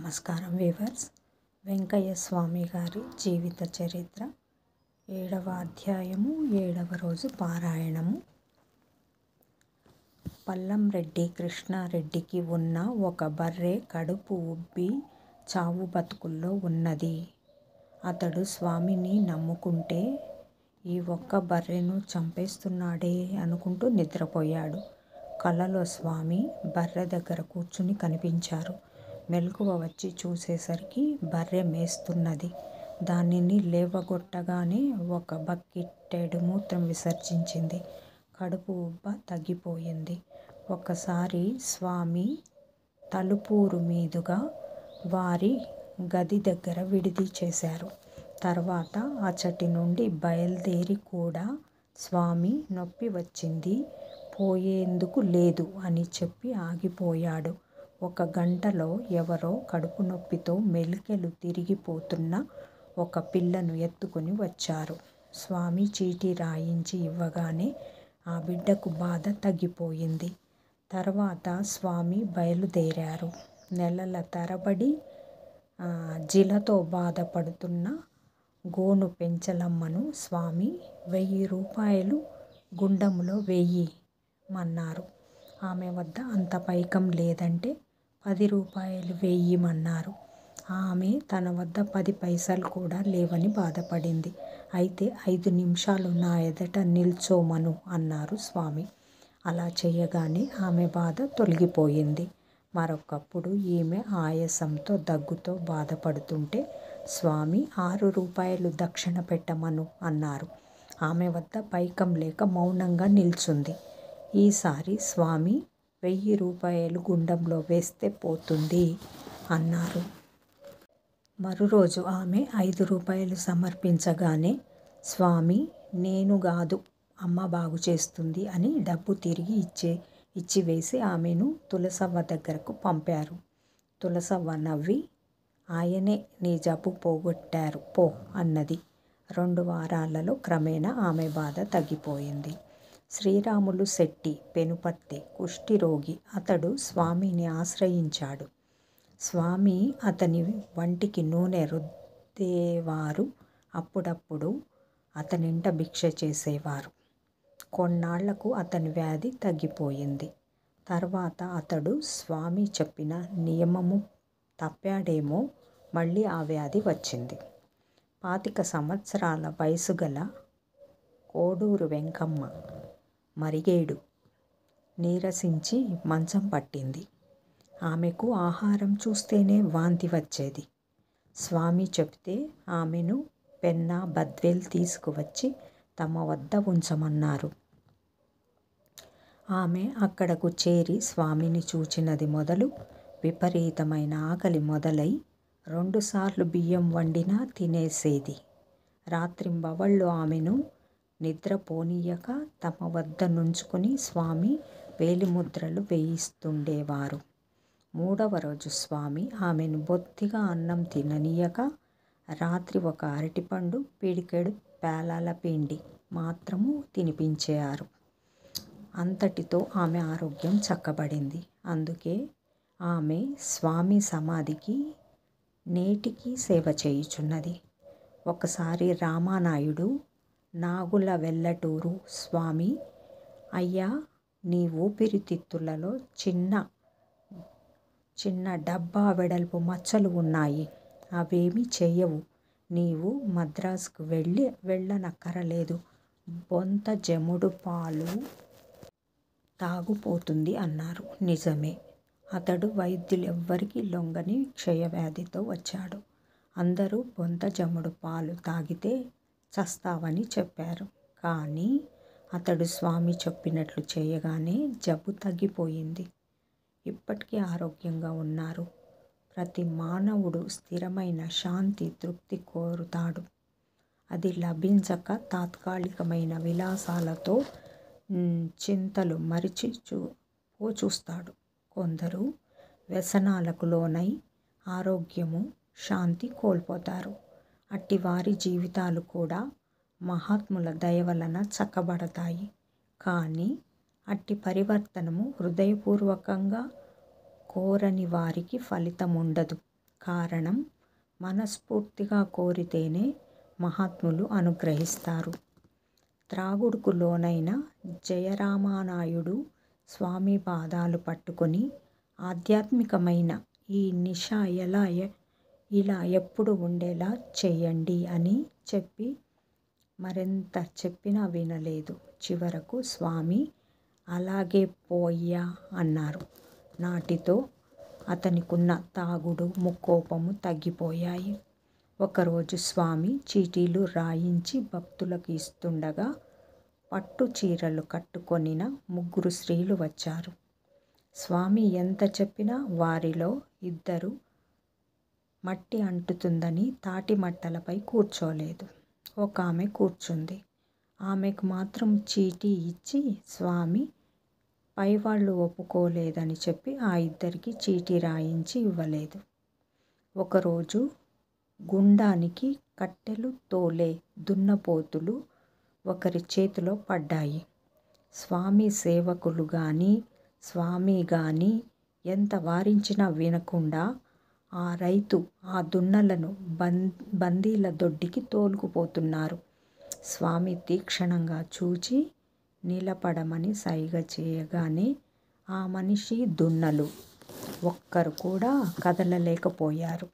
నమస్కారం వీవర్స్. వెంకయ్య స్వామి గారి జీవిత చరిత్ర 7వ అధ్యాయము 7వ రోజు పారాయణము. పల్లంరెడ్డి కృష్ణారెడ్డికి ఉన్న ఒక బర్రె కడుపు ఉబ్బి చావు బతుకుల్లో ఉన్నది. అతడు స్వామిని నమ్ముకుంటే ఈ ఒక్క బర్రెను చంపేస్తున్నాడే అనుకుంటూ నిద్రపోయాడు. కలలో స్వామి బర్రె దగ్గర కూర్చుని కనిపించారు. మెలకువ వచ్చి చూసేసరికి బర్రె మేస్తున్నది. దానిని లేవగొట్టగానే ఒక బకెట్టెడు మూత్రం విసర్జించింది. కడుపు ఉబ్బ తగ్గిపోయింది. ఒక్కసారి స్వామి తలుపూరు మీదుగా వారి గది దగ్గర విడిది చేశారు. తర్వాత అచ్చటి నుండి బయలుదేరి కూడా స్వామి నొప్పి వచ్చింది, పోయేందుకు లేదు అని చెప్పి ఆగిపోయాడు. 1 గంటలో ఎవరో కడుపు నొప్పితో మెలికలు తిరిగిపోతున్న ఒక పిల్లను ఎత్తుకుని వచ్చారు. స్వామి చీటీ రాయించి ఇవ్వగానే ఆ బిడ్డకు బాధ తగ్గిపోయింది. తర్వాత స్వామి బయలుదేరారు. నెలల తరబడి జిలతో బాధపడుతున్న గోను పెంచలమ్మను స్వామి 1000 రూపాయలు గుండంలో వెయ్యమన్నారు. ఆమె వద్ద అంత పైకం లేదంటే 10 రూపాయలు వెయ్యమన్నారు. ఆమె తన వద్ద 10 పైసలు కూడా లేవని బాధపడింది. అయితే 5 నిమిషాలు నా ఎదుట నిల్చోమను అన్నారు స్వామి. అలా చేయగానే ఆమె బాధ తొలగిపోయింది. మరొకప్పుడు ఈమె ఆయాసంతో దగ్గుతో బాధపడుతుంటే స్వామి 6 రూపాయలు దక్షిణ పెట్టమను అన్నారు. ఆమె వద్ద పైకం లేక మౌనంగా నిల్చుంది. ఈసారి స్వామి 1000 రూపాయలు గుండంలో వేస్తే పోతుంది అన్నారు. మరురోజు ఆమె 5 రూపాయలు సమర్పించగానే స్వామి నేను గాదు అమ్మ బాగు చేస్తుంది అని డబ్బు తిరిగి ఇచ్చివేసి ఆమెను తులసవ్వ దగ్గరకు పంపారు. తులసవ్వ నవ్వి ఆయనే నీ జబ్బు పోగొట్టారు పో అన్నది. 2 వారాలలో క్రమేణా ఆమె బాధ తగ్గిపోయింది. శ్రీరాములు శెట్టి పెనుపర్తి కుష్ఠిరోగి. అతడు స్వామిని ఆశ్రయించాడు. స్వామి అతని వంటికి నూనె రుద్దేవారు. అప్పుడప్పుడు అతనింట భిక్ష చేసేవారు. కొన్నాళ్లకు అతని వ్యాధి తగ్గిపోయింది. తర్వాత అతడు స్వామి చెప్పిన నియమము తప్పాడేమో మళ్ళీ ఆ వ్యాధి వచ్చింది. 25 సంవత్సరాల వయసుగల కోడూరు వెంకమ్మ మరిగేడు నీరసించి మంచం పట్టింది. ఆమెకు ఆహారం చూస్తేనే వాంతి వచ్చేది. స్వామి చెబితే ఆమెను పెన్నా బద్వేల్ తీసుకువచ్చి తమ వద్ద ఉంచమన్నారు. ఆమె అక్కడకు చేరి స్వామిని చూచినది మొదలు విపరీతమైన ఆకలి మొదలై 2 సార్లు బియ్యం వండినా తినేసేది. రాత్రింబవళ్ళు ఆమెను నిద్రపోనీయక తమ వద్ద నుంచుకుని స్వామి వేలిముద్రలు వేయిస్తుండేవారు. 3వ రోజు స్వామి ఆమెను బొత్తిగా అన్నం తిననీయక రాత్రి 1 అరటిపండు పిడికెడు పేలాల పిండి మాత్రము తినిపించారు. అంతటితో ఆమె ఆరోగ్యం చక్కబడింది. అందుకే ఆమె స్వామి సమాధికి నేటికి సేవ చేయుచున్నది. ఒకసారి రామానాయుడు నాగుల వెల్లటూరు స్వామి అయ్యా నీ ఊపిరితిత్తులలో చిన్న డబ్బా వెడల్పు మచ్చలు ఉన్నాయి. అవేమీ చెయ్యవు. నీవు మద్రాసుకు వెళ్ళనక్కరలేదు. బొంత జముడు పాలు తాగుపోతుంది అన్నారు. నిజమే. అతడు వైద్యులెవ్వరికీ లొంగని క్షయవ్యాధితో వచ్చాడు. అందరూ బొంత జముడు పాలు తాగితే చస్తావని చెప్పారు. కానీ అతడు స్వామి చెప్పినట్లు చేయగానే జబ్బు తగ్గిపోయింది. ఇప్పటికీ ఆరోగ్యంగా ఉన్నారు. ప్రతి మానవుడు స్థిరమైన శాంతి తృప్తి కోరుతాడు. అది లభించక తాత్కాలికమైన విలాసాలతో చింతలు మరిచి చూస్తాడు. కొందరు వ్యసనాలకు లోనై ఆరోగ్యము శాంతి కోల్పోతారు. అట్టివారి జీవితాలు కూడా మహాత్ముల దయవలన చక్కబడతాయి. కానీ అట్టి పరివర్తనము హృదయపూర్వకంగా కోరని వారికి ఫలితముండదు. కారణం మనస్ఫూర్తిగా కోరితేనే మహాత్ములు అనుగ్రహిస్తారు. త్రాగుడుకు లోనైన జయరామనాయుడు స్వామి పాదాలు పట్టుకొని ఆధ్యాత్మికమైన ఈ నిశ ఇలా ఎప్పుడు ఉండేలా చేయండి అని చెప్పి మరెంత చెప్పినా వినలేదు. చివరకు స్వామి అలాగే పోయ్యా అన్నారు. నాటితో అతనికున్న తాగుడు ముక్కోపము తగ్గిపోయాయి. ఒకరోజు స్వామి చీటీలు రాయించి భక్తులకు ఇస్తుండగా పట్టు చీరలు కట్టుకొనిన 3 స్త్రీలు వచ్చారు. స్వామి ఎంత చెప్పినా వారిలో 2 మట్టి అంటుతుందని తాటి మట్టలపై కూర్చోలేదు. ఒకామె కూర్చుంది. ఆమెకు మాత్రం చీటీ ఇచ్చి స్వామి పైవాళ్ళు ఒప్పుకోలేదని చెప్పి ఆ 2కి చీటీ రాయించి ఇవ్వలేదు. ఒకరోజు గుండానికి కట్టెలు తోలే దున్నపోతులు ఒకరి చేతిలో పడ్డాయి. స్వామి సేవకులు గాని స్వామి గాని ఎంత వారించినా వినకుండా ఆ రైతు ఆ దున్నలను బందీల దొడ్డికి తోలుకుపోతున్నారు. స్వామి తీక్షణంగా చూచి నిలబడమని సైగ చేయగానే ఆ మనిషి దున్నలు ఒక్కరు కూడా కదలలేకపోయారు.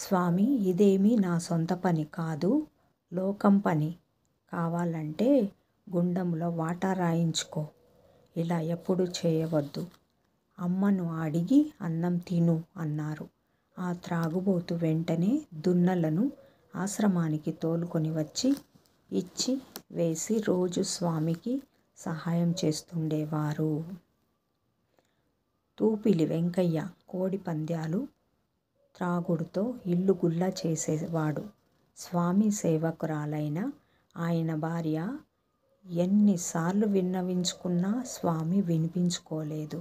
స్వామి, ఇదేమీ నా సొంత పని కాదు, లోకం పని. కావాలంటే గుండంలో వాటా రాయించుకో. ఇలా ఎప్పుడూ చేయవద్దు. అమ్మను అడిగి అన్నం తిను అన్నారు. ఆ త్రాగుబోతు వెంటనే దున్నలను ఆశ్రమానికి తోలుకొని వచ్చి ఇచ్చి వేసి రోజు స్వామికి సహాయం చేస్తుండేవారు. తూపిలి వెంకయ్య కోడి పందాలు త్రాగుడుతో ఇల్లు గుల్ల చేసేవాడు. స్వామి సేవకురాలైన ఆయన భార్య ఎన్నిసార్లు విన్నవించుకున్నా స్వామి వినిపించుకోలేదు.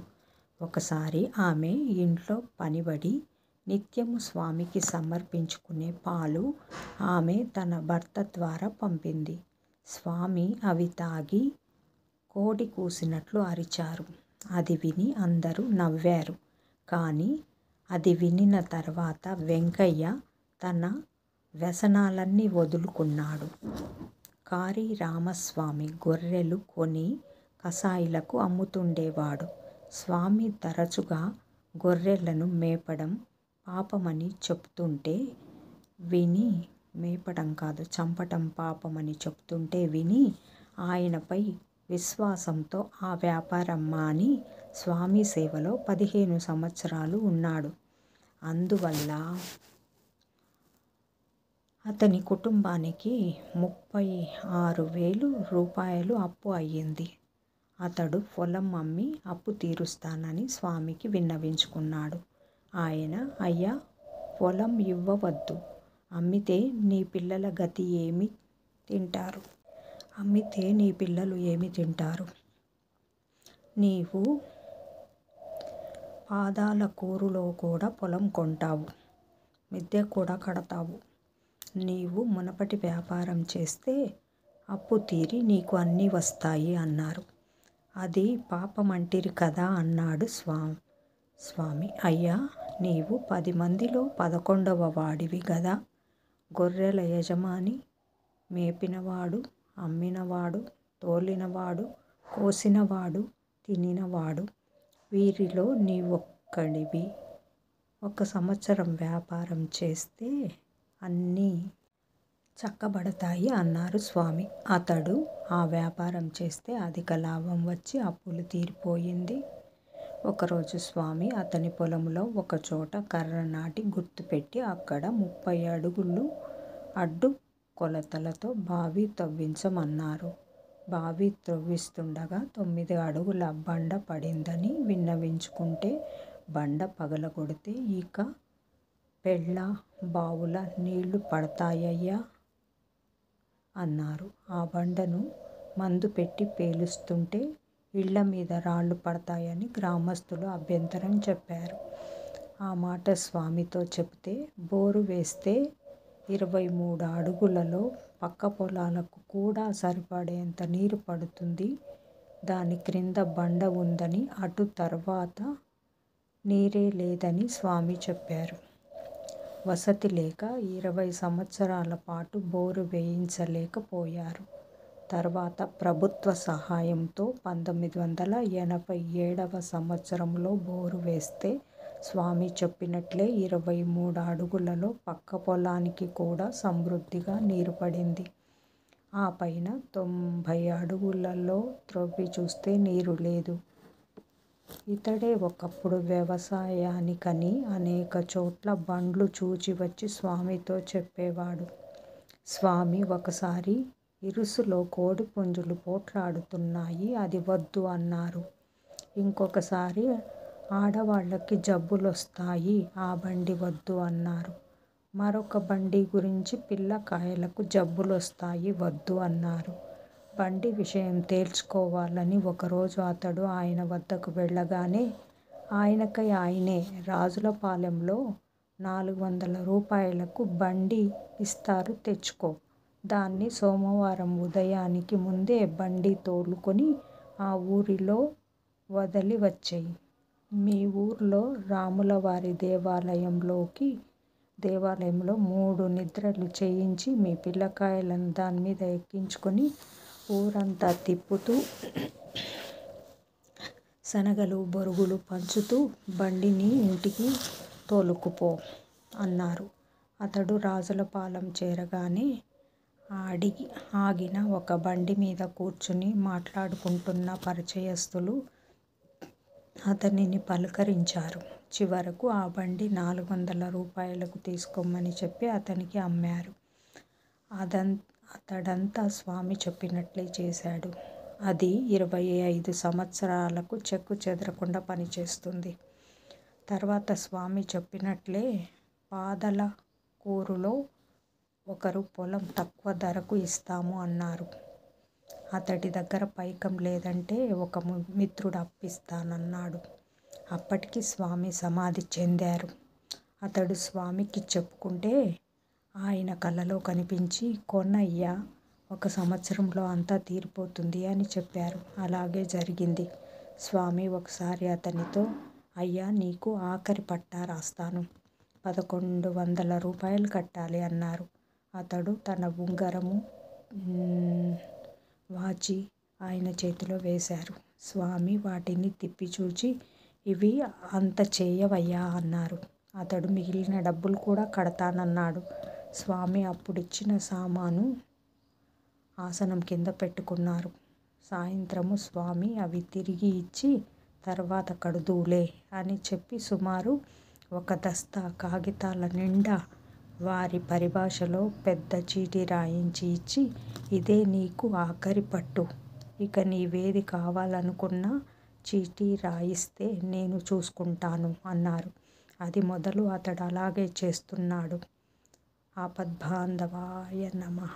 ఒకసారి ఆమె ఇంట్లో పనిబడి నిత్యము స్వామికి సమర్పించుకునే పాలు ఆమె తన భర్త ద్వారా పంపింది. స్వామి అవి తాగి కోడి కూసినట్లు అరిచారు. అది విని అందరూ నవ్వారు. కానీ అది వినిన తర్వాత వెంకయ్య తన వ్యసనాలన్నీ వదులుకున్నాడు. కారీ రామస్వామి గొర్రెలు కొని కసాయిలకు అమ్ముతుండేవాడు. స్వామి తరచుగా గొర్రెలను మేపడం పాపమని చెప్తుంటే విని చంపటం పాపమని చెప్తుంటే విని ఆయనపై విశ్వాసంతో ఆ వ్యాపారం మాని స్వామి సేవలో 15 సంవత్సరాలు ఉన్నాడు. అందువల్ల అతని కుటుంబానికి 36,000 రూపాయలు అప్పు అయ్యింది. అతడు పొలం అమ్మి అప్పు తీరుస్తానని స్వామికి విన్నవించుకున్నాడు. ఆయన, అయ్యా, పొలం ఇవ్వవద్దు. అమ్మితే నీ పిల్లల గతి ఏమి తింటారు? అమ్మితే నీ పిల్లలు ఏమి తింటారు? నీవు పాదాల కూరులో కూడా పొలం కొంటావు, మిద్దె కూడా కడతావు. నీవు మునపటి వ్యాపారం చేస్తే అప్పు తీరి నీకు అన్నీ వస్తాయి అన్నారు. అది పాపమంటిరి కదా అన్నాడు స్వామి. అయ్యా, నీవు 10 మందిలో 11వ వాడివి గదా. గొర్రెల యజమాని, మేపినవాడు, అమ్మినవాడు, తోలినవాడు, కోసినవాడు, తినినవాడు, వీరిలో నీవొక్కడివి. 1 సంవత్సరం వ్యాపారం చేస్తే అన్నీ చక్కబడతాయి అన్నారు స్వామి. అతడు ఆ వ్యాపారం చేస్తే అధిక లాభం వచ్చి అప్పులు తీరిపోయింది. ఒకరోజు స్వామి అతని పొలంలో ఒకచోట కర్ర నాటి గుర్తుపెట్టి అక్కడ 30 అడుగులు అడ్డు కొలతలతో బావి తవ్వించమన్నారు. బావి త్రవ్విస్తుండగా 9 అడుగుల బండ పడిందని విన్నవించుకుంటే బండ పగలగొడితే ఇక పెళ్ళ బావుల నీళ్లు పడతాయయ్యా అన్నారు. ఆ బండను మందు పెట్టి పేలుస్తుంటే ఇళ్ల మీద రాళ్లు పడతాయని గ్రామస్తులు అభ్యంతరం చెప్పారు. ఆ మాట స్వామితో చెబితే బోరు వేస్తే 23 అడుగులలో పక్క పొలాలకు కూడా సరిపడేంత నీరు పడుతుంది. దాని క్రింద బండ ఉందని అటు తర్వాత నీరే లేదని స్వామి చెప్పారు. వసతి లేక 20 సంవత్సరాల పాటు బోరు వేయించలేకపోయారు. తర్వాత ప్రభుత్వ సహాయంతో 1987వ సంవత్సరంలో బోరు వేస్తే స్వామి చెప్పినట్లే 23 అడుగులలో పక్క పొలానికి కూడా సమృద్ధిగా నీరు పడింది. ఆ పైన 90 అడుగులలో త్రవ్వి చూస్తే నీరు లేదు. ఇతడే ఒకప్పుడు వ్యవసాయానికని అనేక చోట్ల బండ్లు చూచి వచ్చి స్వామితో చెప్పేవాడు. స్వామి ఒకసారి ఇరుసులో కోడి పుంజులు పోట్లాడుతున్నాయి, అది వద్దు అన్నారు. ఇంకొకసారి ఆడవాళ్ళకి జబ్బులొస్తాయి, ఆ బండి వద్దు అన్నారు. మరొక బండి గురించి పిల్లకాయలకు జబ్బులొస్తాయి, వద్దు అన్నారు. బండి విషయం తేల్చుకోవాలని ఒకరోజు అతడు ఆయన వద్దకు వెళ్ళగానే ఆయనకై ఆయనే రాజులపాలెంలో 400 రూపాయలకు బండి ఇస్తారు, తెచ్చుకో. దాన్ని సోమవారం ఉదయానికి ముందే బండి తోలుకొని ఆ ఊరిలో వదలి వచ్చెయ్. మీ ఊర్లో రాములవారి దేవాలయంలో 3 నిద్రలు చేయించి మీ పిల్లకాయలను దానిమీద ఎక్కించుకొని ఊరంతా తిప్పుతూ శనగలు బొరుగులు పంచుతూ బండిని ఇంటికి తోలుకుపో అన్నారు. అతడు రాజులపాలెం చేరగానే ఆగిన ఒక బండి మీద కూర్చుని మాట్లాడుకుంటున్న పరిచయస్తులు అతనిని పలకరించారు. చివరకు ఆ బండి 400 రూపాయలకు తీసుకోమని చెప్పి అతనికి అమ్మారు. అతడంతా స్వామి చెప్పినట్లే చేశాడు. అది 25 సంవత్సరాలకు చెక్కు చెదరకుండా పనిచేస్తుంది. తర్వాత స్వామి చెప్పినట్లే పాదలకూరులో ఒకరు పొలం తక్కువ ధరకు ఇస్తాము అన్నారు. అతడి దగ్గర పైకం లేదంటే ఒక మిత్రుడు అప్పిస్తానన్నాడు. అప్పటికి స్వామి సమాధి చెందారు. అతడు స్వామికి చెప్పుకుంటే ఆయన కలలో కనిపించి, కొన్నయ్యా, 1 సంవత్సరంలో అంతా తీరిపోతుంది అని చెప్పారు. అలాగే జరిగింది. స్వామి ఒకసారి అతనితో, అయ్యా, నీకు ఆఖరి పట్టా రాస్తాను, 1100 రూపాయలు కట్టాలి అన్నారు. అతడు తన ఉంగరము వాచి ఆయన చేతిలో వేశారు. స్వామి వాటిని తిప్పిచూచి, ఇవి అంత చేయవయ్యా అన్నారు. అతడు మిగిలిన డబ్బులు కూడా కడతానన్నాడు. స్వామి అప్పుడిచ్చిన సామాను ఆసనం కింద పెట్టుకున్నారు. సాయంత్రము స్వామి అవి తిరిగి ఇచ్చి, తర్వాత కడుదువులే అని చెప్పి సుమారు 1 దస్తా కాగితాల నిండా వారి పరిభాషలో పెద్ద చీటీ రాయించి ఇచ్చి, ఇదే నీకు ఆఖరి పట్టు, ఇక నీవేది కావాలనుకున్నా చీటీ రాయిస్తే నేను చూసుకుంటాను అన్నారు. అది మొదలు అతడు అలాగే చేస్తున్నాడు. ఆపద్బాంధవాయ నమః.